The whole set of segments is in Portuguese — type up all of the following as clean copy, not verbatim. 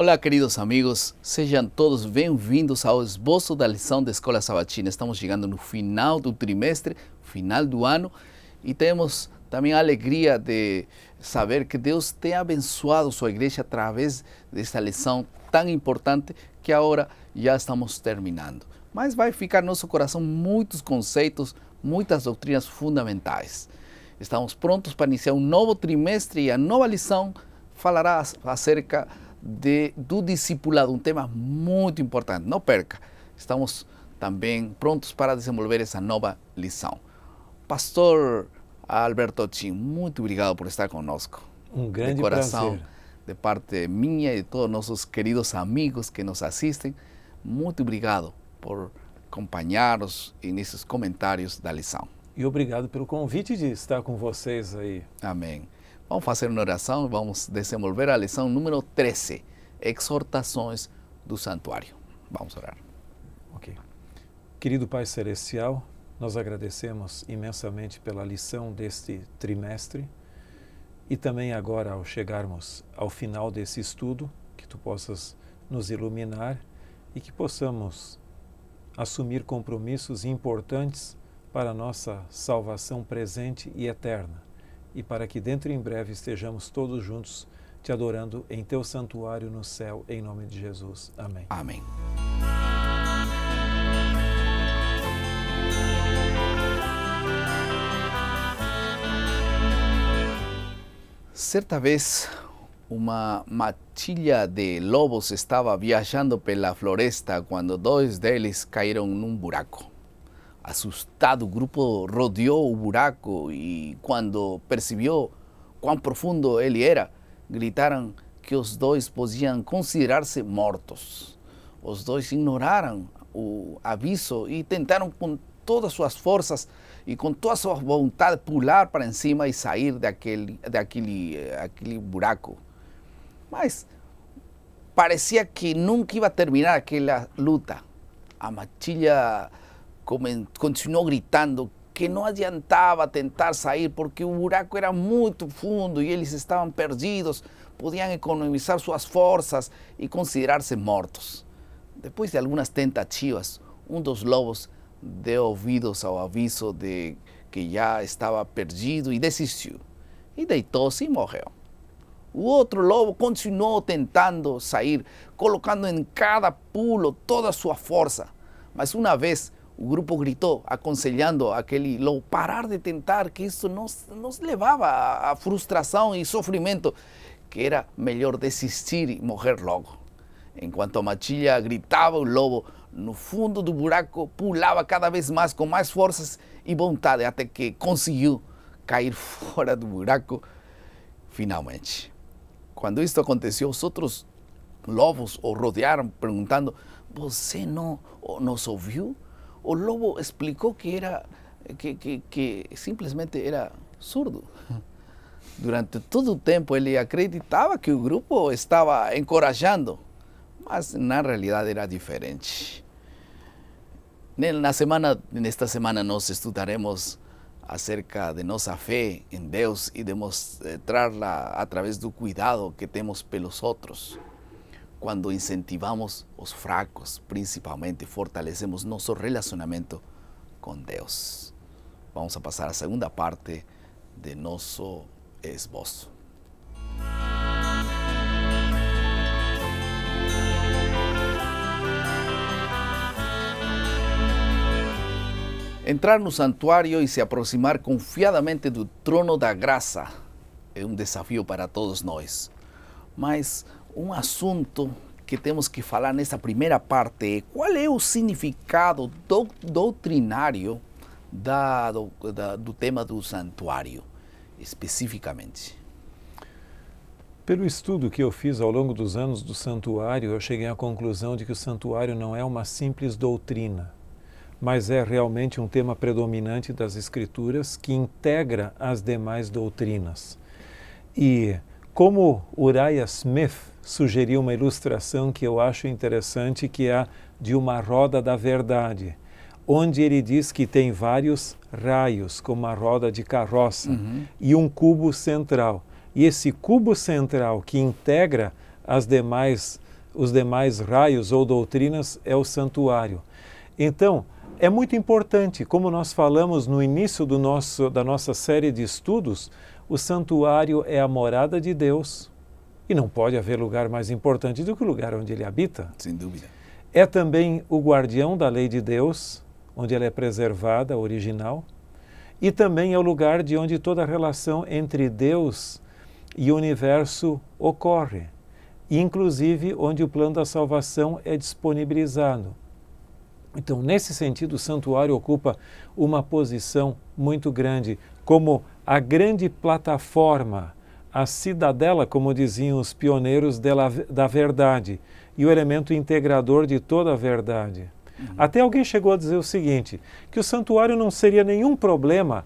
Olá, queridos amigos, sejam todos bem-vindos ao esboço da lição da Escola Sabatina. Estamos chegando no final do trimestre, final do ano, e temos também a alegria de saber que Deus tem abençoado sua igreja através desta lição tão importante que agora já estamos terminando. Mas vai ficar no nosso coração muitos conceitos, muitas doutrinas fundamentais. Estamos prontos para iniciar um novo trimestre e a nova lição falará acerca do discipulado, um tema muito importante. Não perca, estamos também prontos para desenvolver essa nova lição. Pastor Alberto Chin, muito obrigado por estar conosco. Um grande de coração, prazer. De parte minha e de todos nossos queridos amigos que nos assistem, muito obrigado por acompanhar-nos nesses comentários da lição. E obrigado pelo convite de estar com vocês aí. Amém. Vamos fazer uma oração e vamos desenvolver a lição número 13, Exortações do Santuário. Vamos orar. Ok. Querido Pai Celestial, nós agradecemos imensamente pela lição deste trimestre e também agora, ao chegarmos ao final desse estudo, que Tu possas nos iluminar e que possamos assumir compromissos importantes para a nossa salvação presente e eterna, e para que dentro em breve estejamos todos juntos te adorando em Teu santuário no céu, em nome de Jesus. Amém. Amém. Certa vez, uma matilha de lobos estava viajando pela floresta quando dois deles caíram num buraco. Assustado, o grupo rodeou o buraco e, quando percebeu quão profundo ele era, gritaram que os dois podiam considerar-se mortos. Os dois ignoraram o aviso e tentaram com todas as suas forças e com toda a sua vontade pular para cima e sair daquele buraco. Mas parecia que nunca ia terminar aquela luta. A matilha continuou gritando que não adiantava tentar sair porque o buraco era muito fundo e eles estavam perdidos, podiam economizar suas forças e considerar-se mortos. Depois de algumas tentativas, um dos lobos deu ouvidos ao aviso de que já estava perdido e desistiu. E deitou-se e morreu. O outro lobo continuou tentando sair, colocando em cada pulo toda a sua força. Mas uma vez o grupo gritou, aconselhando aquele lobo parar de tentar, que isso nos levava à frustração e sofrimento, que era melhor desistir e morrer logo. Enquanto a matilha gritava, o lobo, no fundo do buraco, pulava cada vez mais, com mais forças e vontade, até que conseguiu cair fora do buraco, finalmente. Quando isso aconteceu, os outros lobos o rodearam, perguntando: "Você não nos ouviu?" O lobo explicou que simplesmente era surdo. Durante todo o tempo ele acreditava que o grupo estava encorajando, mas na realidade era diferente. Nesta semana nós estudaremos acerca de nossa fé em Deus e demonstrá-la através do cuidado que temos pelos outros. Quando incentivamos os fracos, principalmente, fortalecemos nosso relacionamento com Deus. Vamos a passar à segunda parte de nosso esboço. Entrar no santuário e se aproximar confiadamente do trono da graça é um desafio para todos nós. Mas um assunto que temos que falar nessa primeira parte é qual é o significado doutrinário do tema do santuário, especificamente. Pelo estudo que eu fiz ao longo dos anos do santuário, eu cheguei à conclusão de que o santuário não é uma simples doutrina, mas é realmente um tema predominante das Escrituras que integra as demais doutrinas. E como Uriah Smith sugeriu uma ilustração que eu acho interessante, que é a de uma roda da verdade, onde ele diz que tem vários raios, como uma roda de carroça, e um cubo central. E esse cubo central que integra as demais os demais raios ou doutrinas é o santuário. Então, é muito importante, como nós falamos no início da nossa série de estudos, o santuário é a morada de Deus e não pode haver lugar mais importante do que o lugar onde Ele habita. Sem dúvida. É também o guardião da lei de Deus, onde ela é preservada, original, e também é o lugar de onde toda a relação entre Deus e o universo ocorre, inclusive onde o plano da salvação é disponibilizado. Então, nesse sentido, o santuário ocupa uma posição muito grande, como a grande plataforma, a cidadela, como diziam os pioneiros da verdade, e o elemento integrador de toda a verdade. Até alguém chegou a dizer o seguinte, que o santuário não seria nenhum problema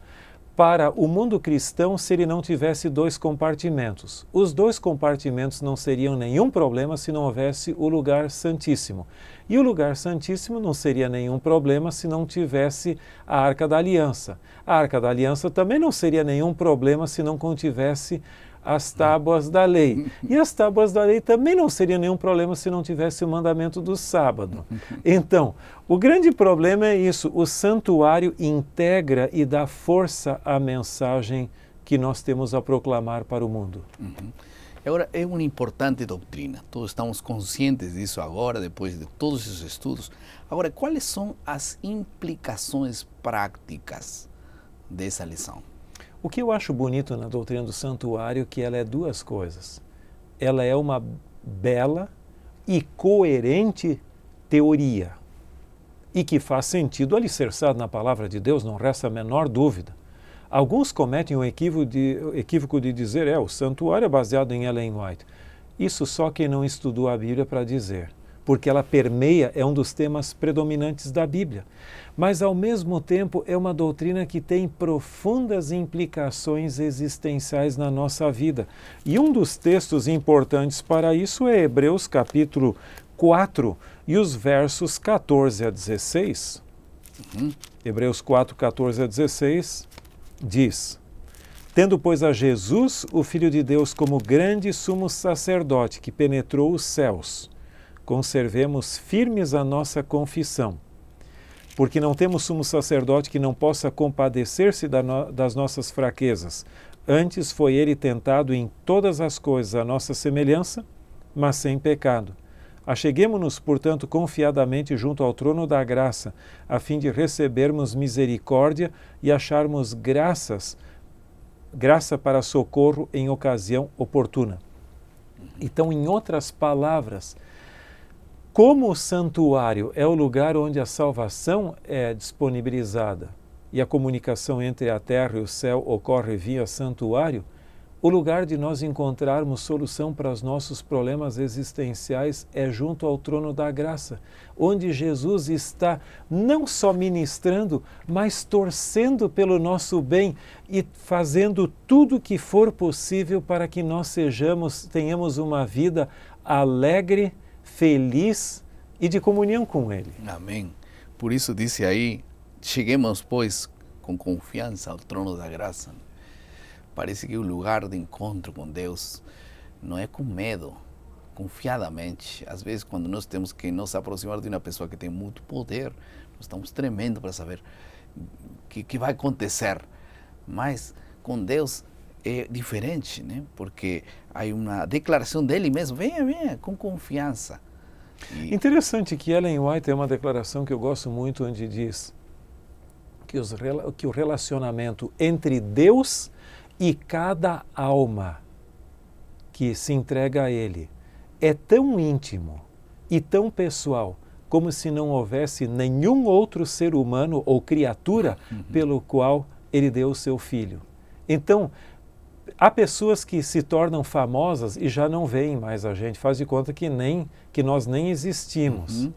para o mundo cristão se ele não tivesse dois compartimentos. Os dois compartimentos não seriam nenhum problema se não houvesse o lugar santíssimo. E o lugar santíssimo não seria nenhum problema se não tivesse a Arca da Aliança. A Arca da Aliança também não seria nenhum problema se não contivesse as tábuas da lei. E as tábuas da lei também não seria nenhum problema se não tivesse o mandamento do sábado. Então, o grande problema é isso, o santuário integra e dá força à mensagem que nós temos a proclamar para o mundo. Agora, é uma importante doutrina, todos estamos conscientes disso agora, depois de todos esses estudos. Agora, quais são as implicações práticas dessa lição? O que eu acho bonito na doutrina do santuário é que ela é duas coisas. Ela é uma bela e coerente teoria e que faz sentido alicerçado na palavra de Deus, não resta a menor dúvida. Alguns cometem o equívoco de dizer, o santuário é baseado em Ellen White. Isso só quem não estudou a Bíblia para dizer, porque ela permeia, é um dos temas predominantes da Bíblia. Mas, ao mesmo tempo, é uma doutrina que tem profundas implicações existenciais na nossa vida. E um dos textos importantes para isso é Hebreus capítulo 4 e os versos 14 a 16. Hebreus 4, 14 a 16 diz: Tendo, pois, a Jesus, o Filho de Deus, como grande sumo sacerdote que penetrou os céus, conservemos firmes a nossa confissão, porque não temos sumo sacerdote que não possa compadecer-se das nossas fraquezas. Antes foi ele tentado em todas as coisas à nossa semelhança, mas sem pecado. Acheguemo-nos, portanto, confiadamente junto ao trono da graça, a fim de recebermos misericórdia e acharmos graça para socorro em ocasião oportuna. Então, em outras palavras, como o santuário é o lugar onde a salvação é disponibilizada e a comunicação entre a terra e o céu ocorre via santuário, o lugar de nós encontrarmos solução para os nossos problemas existenciais é junto ao trono da graça, onde Jesus está não só ministrando, mas torcendo pelo nosso bem e fazendo tudo o que for possível para que nós tenhamos uma vida alegre, feliz e de comunhão com Ele. Amém. Por isso disse aí, cheguemos, pois, com confiança ao trono da graça. Parece que o lugar de encontro com Deus não é com medo, confiadamente. Às vezes, quando nós temos que nos aproximar de uma pessoa que tem muito poder, nós estamos tremendo para saber o que vai acontecer. Mas com Deus é diferente, né? Porque há uma declaração dele mesmo, venha, venha, com confiança. Interessante que Ellen White tem uma declaração que eu gosto muito, onde diz que o relacionamento entre Deus e cada alma que se entrega a Ele é tão íntimo e tão pessoal como se não houvesse nenhum outro ser humano ou criatura pelo qual Ele deu o seu Filho. Então, há pessoas que se tornam famosas e já não veem mais a gente, faz de conta que nós nem existimos.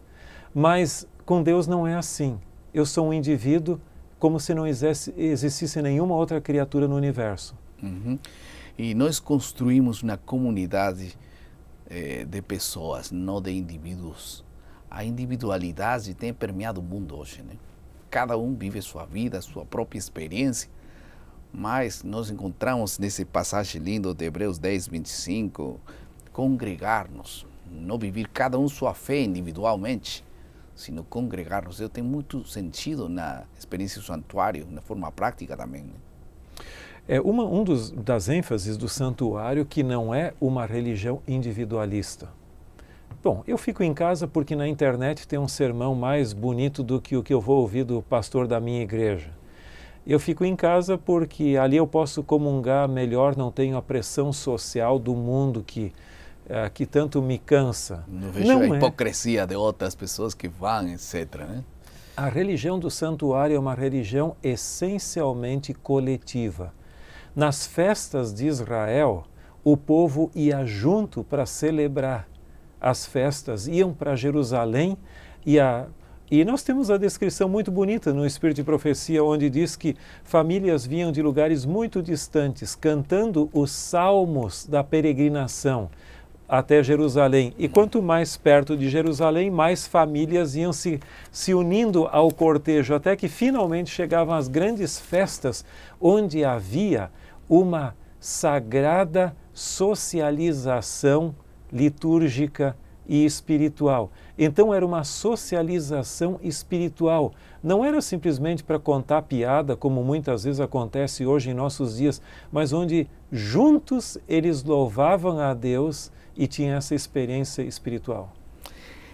Mas com Deus não é assim. Eu sou um indivíduo como se não existisse nenhuma outra criatura no universo. E nós construímos uma comunidade de pessoas, não de indivíduos. A individualidade tem permeado o mundo hoje, né? Cada um vive sua vida, sua própria experiência, mas nós encontramos nesse passagem lindo de Hebreus 10, 25, congregar-nos, não viver cada um sua fé individualmente, sino congregar-nos. Tem muito sentido na experiência do santuário, na forma prática também, né? Das ênfases do santuário que não é uma religião individualista. Bom, eu fico em casa porque na internet tem um sermão mais bonito do que o que eu vou ouvir do pastor da minha igreja. Eu fico em casa porque ali eu posso comungar melhor, não tenho a pressão social do mundo que tanto me cansa. Não vejo a hipocrisia de outras pessoas que vão, etc., né? A religião do santuário é uma religião essencialmente coletiva. Nas festas de Israel, o povo ia junto para celebrar as festas, iam para Jerusalém e nós temos a descrição muito bonita no Espírito de Profecia, onde diz que famílias vinham de lugares muito distantes, cantando os salmos da peregrinação até Jerusalém. E quanto mais perto de Jerusalém, mais famílias iam se unindo ao cortejo, até que finalmente chegavam as grandes festas, onde havia uma sagrada socialização litúrgica e espiritual. Então era uma socialização espiritual. Não era simplesmente para contar piada, como muitas vezes acontece hoje em nossos dias, mas onde juntos eles louvavam a Deus e tinham essa experiência espiritual.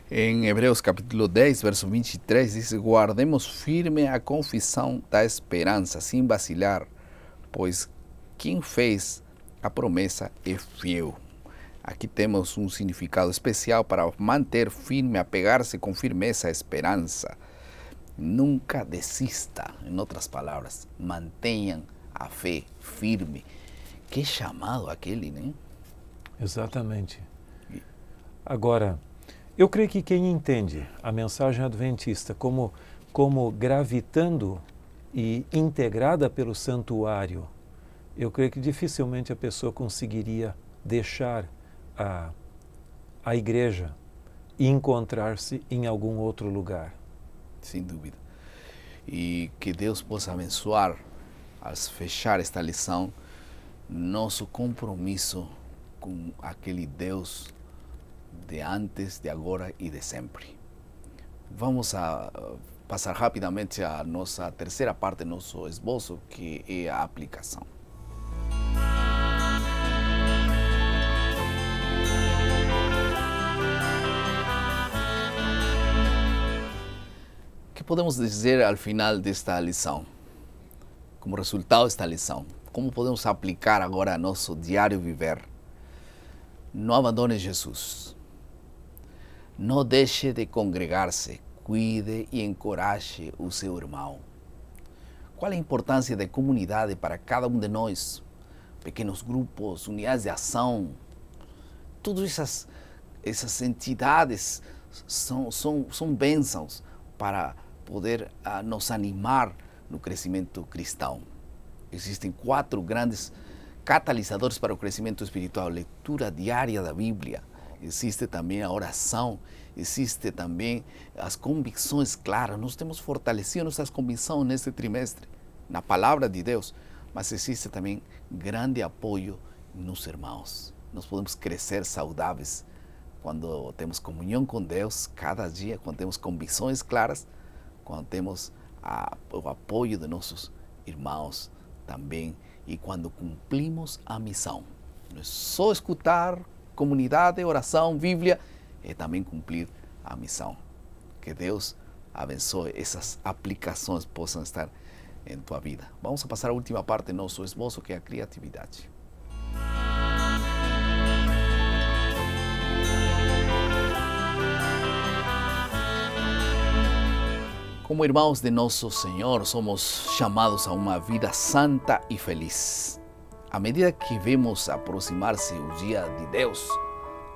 Em Hebreus capítulo 10, verso 23, diz: guardemos firme a confissão da esperança, sem vacilar, pois quem fez a promessa é fiel. Aqui temos um significado especial para manter firme, apegar-se com firmeza à esperança. Nunca desista, em outras palavras, mantenham a fé firme. Que chamado aquele, né? Exatamente. Agora, eu creio que quem entende a mensagem adventista como gravitando e integrada pelo santuário, eu creio que dificilmente a pessoa conseguiria deixar a igreja e encontrar-se em algum outro lugar. Sem dúvida. E que Deus possa abençoar, ao fechar esta lição, nosso compromisso com aquele Deus de antes, de agora e de sempre. Vamos a passar rapidamente a nossa terceira parte, nosso esboço, que é a aplicação. O que podemos dizer ao final desta lição? Como resultado desta lição, como podemos aplicar agora a nosso diário viver? Não abandone Jesus. Não deixe de congregar-se. Cuide e encoraje o seu irmão. Qual é a importância da comunidade para cada um de nós? Pequenos grupos, unidades de ação, todas essas entidades são bênçãos para poder nos animar no crescimento cristão. Existem 4 grandes catalisadores para o crescimento espiritual: leitura diária da Bíblia, existe também a oração, existe também as convicções claras. Nós temos fortalecido nossas convicções neste trimestre na palavra de Deus, mas existe também grande apoio nos irmãos. Nós podemos crescer saudáveis quando temos comunhão com Deus cada dia, quando temos convicções claras, quando temos o apoio de nossos irmãos também, e quando cumprimos a missão. Não é só escutar comunidade, oração, Bíblia, é também cumprir a missão. Que Deus abençoe, essas aplicações possam estar em tua vida. Vamos a passar a última parte do nosso esboço, que é a criatividade. Como irmãos de nosso Senhor, somos chamados a uma vida santa e feliz. À medida que vemos aproximar-se o dia de Deus,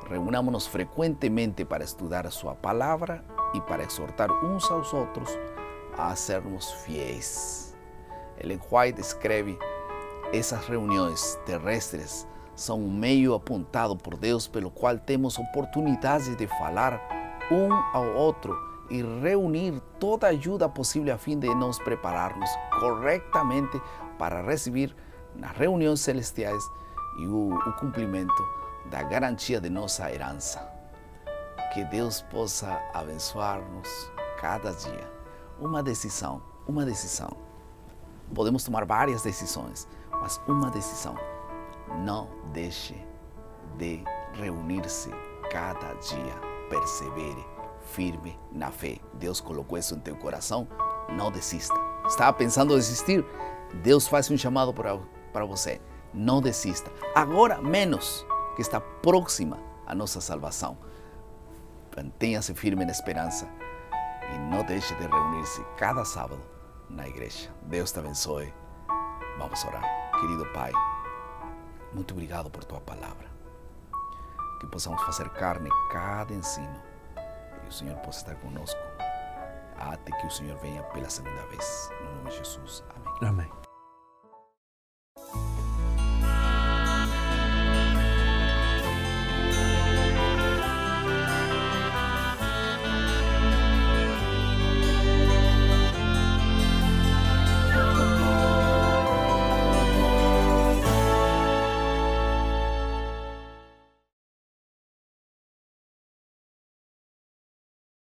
reunamos-nos frequentemente para estudar a sua palavra e para exortar uns aos outros a sermos fiéis. Ellen White escreve: essas reuniões terrestres são um meio apontado por Deus pelo qual temos oportunidade de falar um ao outro e reunir toda a ajuda possível a fim de nos prepararmos corretamente para receber nas reuniões celestiais e o cumprimento da garantia de nossa herança. que Deus possa abençoar-nos cada dia. Uma decisão, uma decisão. Podemos tomar várias decisões, mas uma decisão. Não deixe de reunir-se cada dia. Persevere, firme na fé. Deus colocou isso em teu coração. Não desista. Estava pensando em desistir? Deus faz um chamado para você. Não desista. Agora menos, que está próxima a nossa salvação. Mantenha-se firme na esperança e não deixe de reunir-se cada sábado na igreja. Deus te abençoe. Vamos orar. Querido Pai, muito obrigado por tua palavra. Que possamos fazer carne cada ensino e o Senhor possa estar conosco até que o Senhor venha pela segunda vez. No nome de Jesus. Amém. Amém.